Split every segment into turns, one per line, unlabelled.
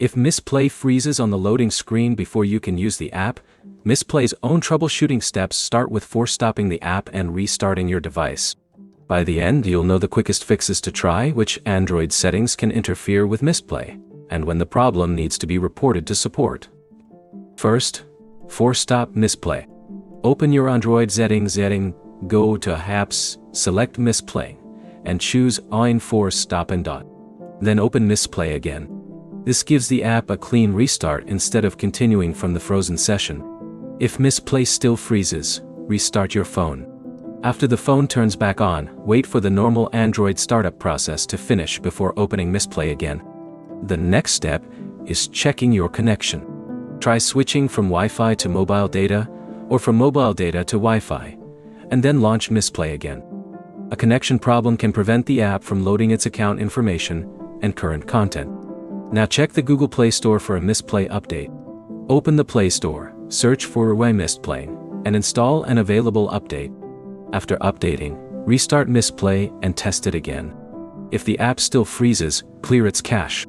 If Mistplay freezes on the loading screen before you can use the app, Mistplay's own troubleshooting steps start with force stopping the app and restarting your device. By the end, you'll know the quickest fixes to try, which Android settings can interfere with Mistplay, and when the problem needs to be reported to support. First, force stop Mistplay. Open your Android settings, go to Apps, select Mistplay, and choose On Force Stop and Dot. Then open Mistplay again. This gives the app a clean restart instead of continuing from the frozen session. If Mistplay still freezes, restart your phone. After the phone turns back on, wait for the normal Android startup process to finish before opening Mistplay again. The next step is checking your connection. Try switching from Wi-Fi to mobile data, or from mobile data to Wi-Fi, and then launch Mistplay again. A connection problem can prevent the app from loading its account information and current content. Now check the Google Play Store for a Mistplay update. Open the Play Store, search for Mistplay, and install an available update. After updating, restart Mistplay and test it again. If the app still freezes, clear its cache.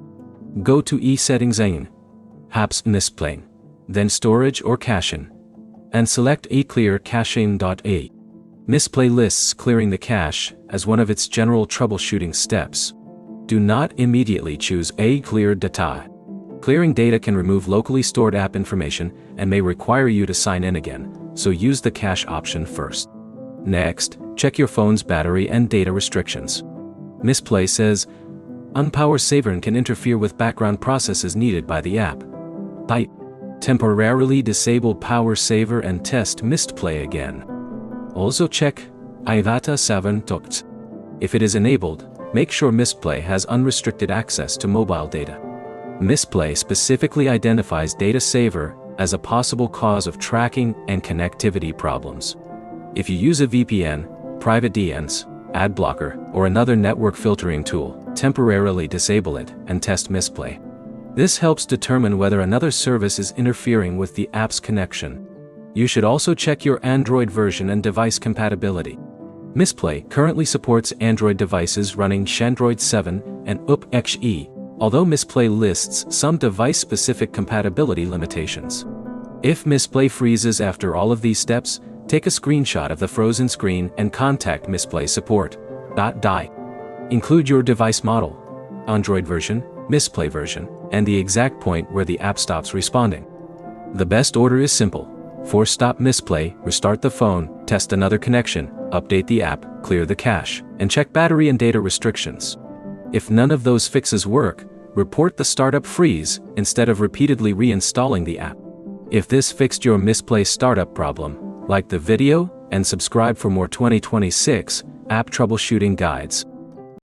Go to Settings, Apps Mistplay, then Storage or Caching, and select Clear Caching. Mistplay lists clearing the cache as one of its general troubleshooting steps. Do not immediately choose Clear Data. Clearing data can remove locally stored app information and may require you to sign in again, so use the cache option first. Next, check your phone's battery and data restrictions. Mistplay says, Unpower saver can interfere with background processes needed by the app. Type, temporarily disable power saver and test Mistplay again. Also check, Ivata 7 Tukt. If it is enabled, make sure Mistplay has unrestricted access to mobile data. Mistplay specifically identifies data saver as a possible cause of tracking and connectivity problems. If you use a VPN, private DNS, ad blocker, or another network filtering tool, temporarily disable it and test Mistplay. This helps determine whether another service is interfering with the app's connection. You should also check your Android version and device compatibility. Mistplay currently supports Android devices running Android 7 and UP-XE, although Mistplay lists some device-specific compatibility limitations. If Mistplay freezes after all of these steps, take a screenshot of the frozen screen and contact Mistplay support. Include your device model, Android version, Mistplay version, and the exact point where the app stops responding. The best order is simple. Force stop Mistplay, restart the phone, test another connection, update the app, clear the cache, and check battery and data restrictions. If none of those fixes work, report the startup freeze instead of repeatedly reinstalling the app. If this fixed your Mistplay startup problem, like the video and subscribe for more 2026 app troubleshooting guides.